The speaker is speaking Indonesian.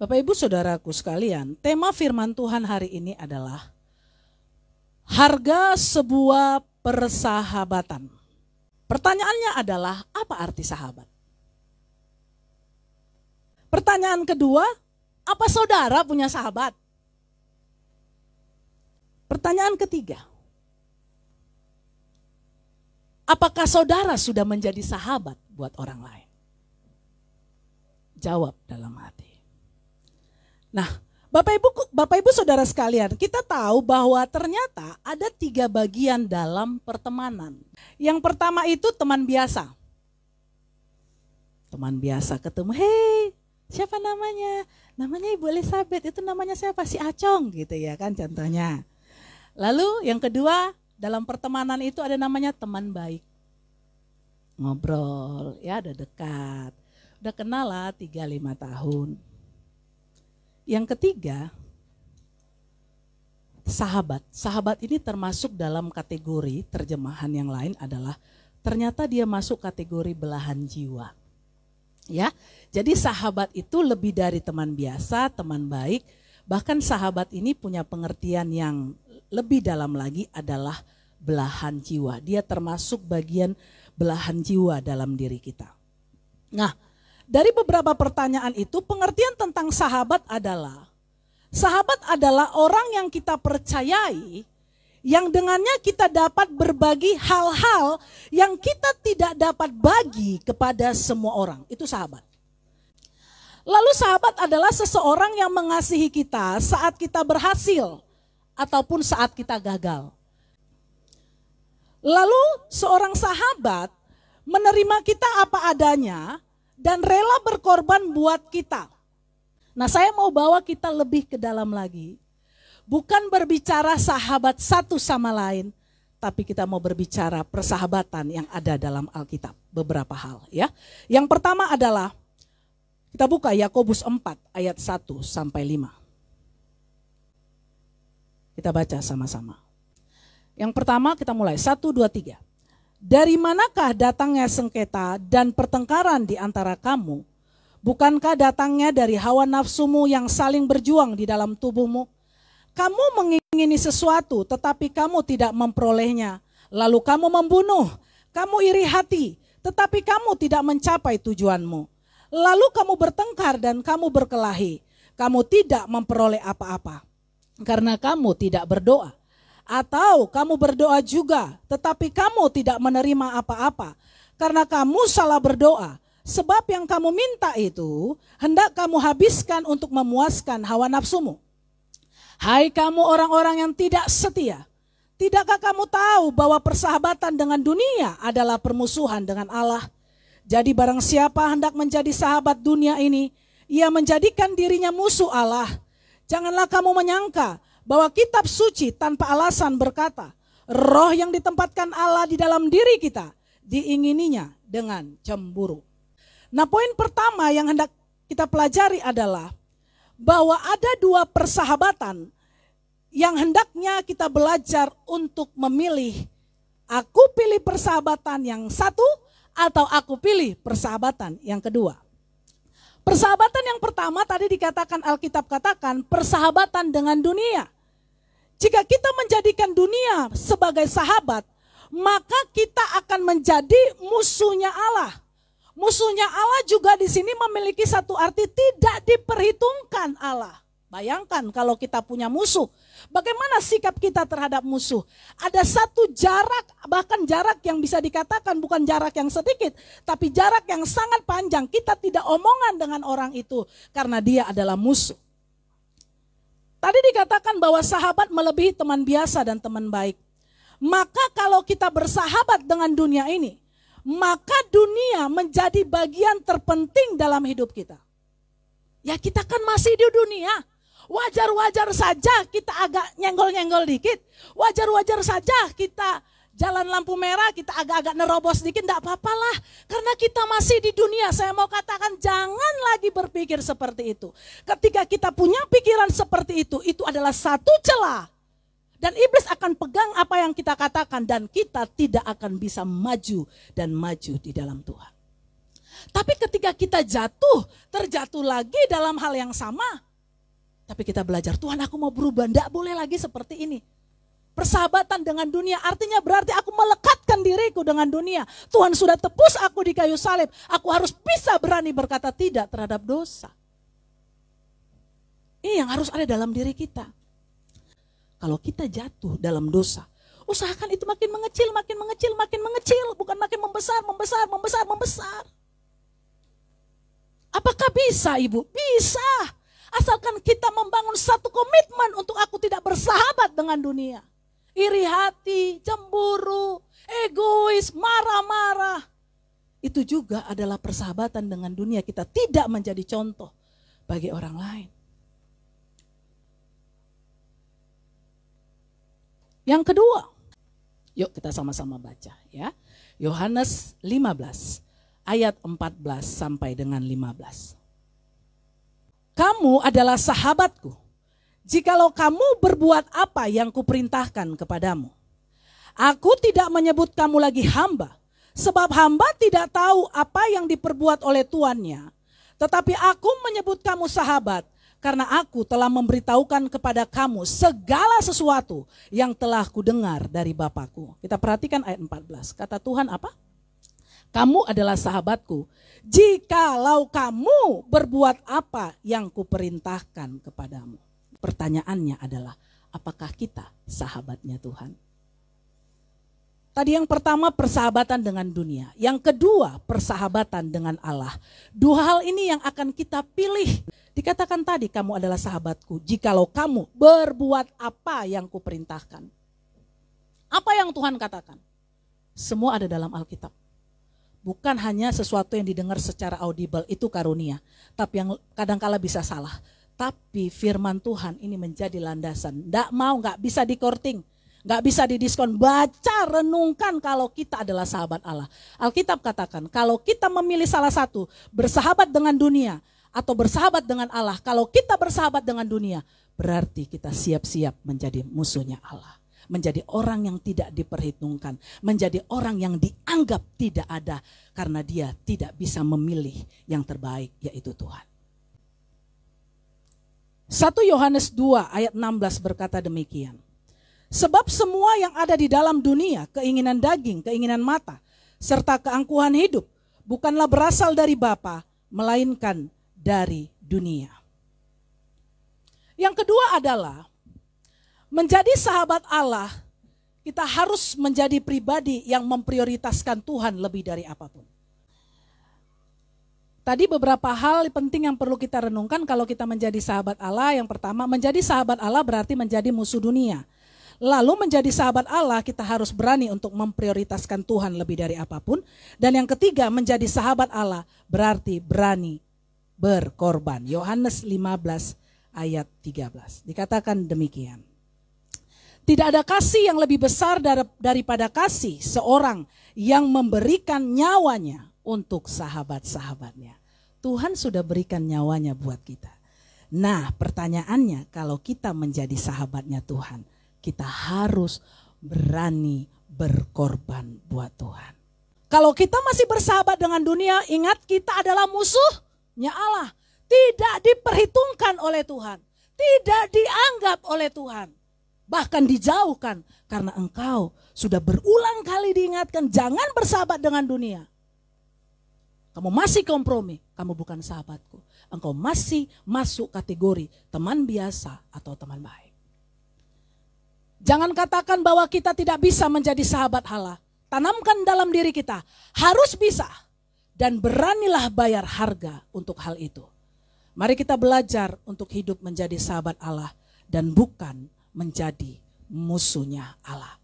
Bapak Ibu Saudaraku sekalian, tema firman Tuhan hari ini adalah harga sebuah persahabatan. Pertanyaannya adalah, apa arti sahabat? Pertanyaan kedua, apa saudara punya sahabat? Pertanyaan ketiga, apakah saudara sudah menjadi sahabat buat orang lain? Jawab dalam hati. Nah, Bapak Ibu Saudara sekalian, kita tahu bahwa ternyata ada 3 bagian dalam pertemanan. Yang pertama itu teman biasa. Teman biasa ketemu, hei siapa namanya? Namanya Ibu Elizabeth, itu namanya siapa? Si Acong gitu ya kan contohnya. Lalu yang kedua, dalam pertemanan itu ada namanya teman baik. Ngobrol, ya udah dekat. Udah kenal lah 3-5 tahun. Yang ketiga, sahabat. Sahabat ini termasuk dalam kategori terjemahan yang lain adalah ternyata dia masuk kategori belahan jiwa. Ya, jadi sahabat itu lebih dari teman biasa, teman baik. Bahkan sahabat ini punya pengertian yang lebih dalam lagi adalah belahan jiwa. Dia termasuk bagian belahan jiwa dalam diri kita. Nah, dari beberapa pertanyaan itu pengertian tentang sahabat adalah orang yang kita percayai, yang dengannya kita dapat berbagi hal-hal yang kita tidak dapat bagi kepada semua orang. Itu sahabat. Lalu sahabat adalah seseorang yang mengasihi kita saat kita berhasil ataupun saat kita gagal. Lalu seorang sahabat menerima kita apa adanya dan rela berkorban buat kita. Nah, saya mau bawa kita lebih ke dalam lagi. Bukan berbicara sahabat satu sama lain, tapi kita mau berbicara persahabatan yang ada dalam Alkitab. Beberapa hal ya. Yang pertama adalah, kita buka Yakobus 4 ayat 1 sampai 5. Kita baca sama-sama. Yang pertama kita mulai, 1, 2, 3. Dari manakah datangnya sengketa dan pertengkaran di antara kamu? Bukankah datangnya dari hawa nafsumu yang saling berjuang di dalam tubuhmu? Kamu mengingini sesuatu tetapi kamu tidak memperolehnya. Lalu kamu membunuh, kamu iri hati tetapi kamu tidak mencapai tujuanmu. Lalu kamu bertengkar dan kamu berkelahi. Kamu tidak memperoleh apa-apa karena kamu tidak berdoa. Atau kamu berdoa juga, tetapi kamu tidak menerima apa-apa, karena kamu salah berdoa. Sebab yang kamu minta itu, hendak kamu habiskan untuk memuaskan hawa nafsumu. Hai kamu orang-orang yang tidak setia, tidakkah kamu tahu bahwa persahabatan dengan dunia adalah permusuhan dengan Allah? Jadi barang siapa hendak menjadi sahabat dunia ini, ia menjadikan dirinya musuh Allah. Janganlah kamu menyangka bahwa kitab suci tanpa alasan berkata, roh yang ditempatkan Allah di dalam diri kita, diingininya dengan cemburu. Nah, poin pertama yang hendak kita pelajari adalah bahwa ada 2 persahabatan yang hendaknya kita belajar untuk memilih. Aku pilih persahabatan yang satu atau aku pilih persahabatan yang kedua. Persahabatan yang pertama tadi dikatakan, Alkitab katakan persahabatan dengan dunia. Jika kita menjadikan dunia sebagai sahabat, maka kita akan menjadi musuhnya Allah. Musuhnya Allah juga di sini memiliki satu arti, tidak diperhitungkan Allah. Bayangkan kalau kita punya musuh, bagaimana sikap kita terhadap musuh? Ada satu jarak, bahkan jarak yang bisa dikatakan bukan jarak yang sedikit, tapi jarak yang sangat panjang. Kita tidak omongan dengan orang itu karena dia adalah musuh. Tadi dikatakan bahwa sahabat melebihi teman biasa dan teman baik. Maka kalau kita bersahabat dengan dunia ini, maka dunia menjadi bagian terpenting dalam hidup kita. Ya kita kan masih di dunia. Wajar-wajar saja kita agak nyenggol-nyenggol dikit. Wajar-wajar saja kita jalan lampu merah, kita agak-agak nerobos dikit, enggak apa-apalah. Karena kita masih di dunia. Saya mau katakan jangan lagi berpikir seperti itu. Ketika kita punya pikiran seperti itu adalah satu celah. Dan iblis akan pegang apa yang kita katakan dan kita tidak akan bisa maju dan maju di dalam Tuhan. Tapi ketika kita terjatuh lagi dalam hal yang sama. Tapi kita belajar, Tuhan aku mau berubah, tidak boleh lagi seperti ini. Persahabatan dengan dunia artinya berarti aku melekatkan diriku dengan dunia. Tuhan sudah tebus aku di kayu salib. Aku harus bisa berani berkata tidak terhadap dosa. Ini yang harus ada dalam diri kita. Kalau kita jatuh dalam dosa, usahakan itu makin mengecil, bukan makin membesar. Apakah bisa, Ibu? Bisa. Asalkan kita membangun satu komitmen untuk aku tidak bersahabat dengan dunia. Iri hati, cemburu, egois, marah-marah. Itu juga adalah persahabatan dengan dunia. Kita tidak menjadi contoh bagi orang lain. Yang kedua, yuk kita sama-sama baca ya. Yohanes 15 ayat 14 sampai dengan 15. Kamu adalah sahabatku, jikalau kamu berbuat apa yang kuperintahkan kepadamu. Aku tidak menyebut kamu lagi hamba, sebab hamba tidak tahu apa yang diperbuat oleh tuannya. Tetapi aku menyebut kamu sahabat, karena aku telah memberitahukan kepada kamu segala sesuatu yang telah kudengar dari Bapakku. Kita perhatikan ayat 14, kata Tuhan apa? Kamu adalah sahabatku, jikalau kamu berbuat apa yang kuperintahkan kepadamu. Pertanyaannya adalah, apakah kita sahabatnya Tuhan? Tadi yang pertama persahabatan dengan dunia, yang kedua persahabatan dengan Allah. Dua hal ini yang akan kita pilih. Dikatakan tadi, kamu adalah sahabatku, jikalau kamu berbuat apa yang kuperintahkan. Apa yang Tuhan katakan? Semua ada dalam Alkitab. Bukan hanya sesuatu yang didengar secara audible, itu karunia. Tapi yang kadangkala bisa salah. Tapi firman Tuhan ini menjadi landasan. Nggak bisa dikorting. Nggak bisa didiskon. Baca, renungkan kalau kita adalah sahabat Allah. Alkitab katakan, kalau kita memilih salah satu, bersahabat dengan dunia atau bersahabat dengan Allah. Kalau kita bersahabat dengan dunia, berarti kita siap-siap menjadi musuhnya Allah. Menjadi orang yang tidak diperhitungkan, menjadi orang yang dianggap tidak ada karena dia tidak bisa memilih yang terbaik, yaitu Tuhan. 1 Yohanes 2 ayat 16 berkata demikian. Sebab semua yang ada di dalam dunia, keinginan daging, keinginan mata, serta keangkuhan hidup, bukanlah berasal dari Bapa, melainkan dari dunia. Yang kedua adalah, menjadi sahabat Allah, kita harus menjadi pribadi yang memprioritaskan Tuhan lebih dari apapun. Tadi beberapa hal penting yang perlu kita renungkan kalau kita menjadi sahabat Allah. Yang pertama, menjadi sahabat Allah berarti menjadi musuh dunia. Lalu menjadi sahabat Allah, kita harus berani untuk memprioritaskan Tuhan lebih dari apapun. Dan yang ketiga, menjadi sahabat Allah berarti berani berkorban. Yohanes 15 ayat 13. Dikatakan demikian. Tidak ada kasih yang lebih besar daripada kasih seorang yang memberikan nyawanya untuk sahabat-sahabatnya. Tuhan sudah berikan nyawanya buat kita. Nah, pertanyaannya, kalau kita menjadi sahabatnya Tuhan, kita harus berani berkorban buat Tuhan. Kalau kita masih bersahabat dengan dunia, ingat kita adalah musuhnya Allah. Tidak diperhitungkan oleh Tuhan. Tidak dianggap oleh Tuhan. Bahkan dijauhkan karena engkau sudah berulang kali diingatkan jangan bersahabat dengan dunia. Kamu masih kompromi, kamu bukan sahabatku. Engkau masih masuk kategori teman biasa atau teman baik. Jangan katakan bahwa kita tidak bisa menjadi sahabat Allah. Tanamkan dalam diri kita, harus bisa. Dan beranilah bayar harga untuk hal itu. Mari kita belajar untuk hidup menjadi sahabat Allah dan bukan menjadi musuhnya Allah.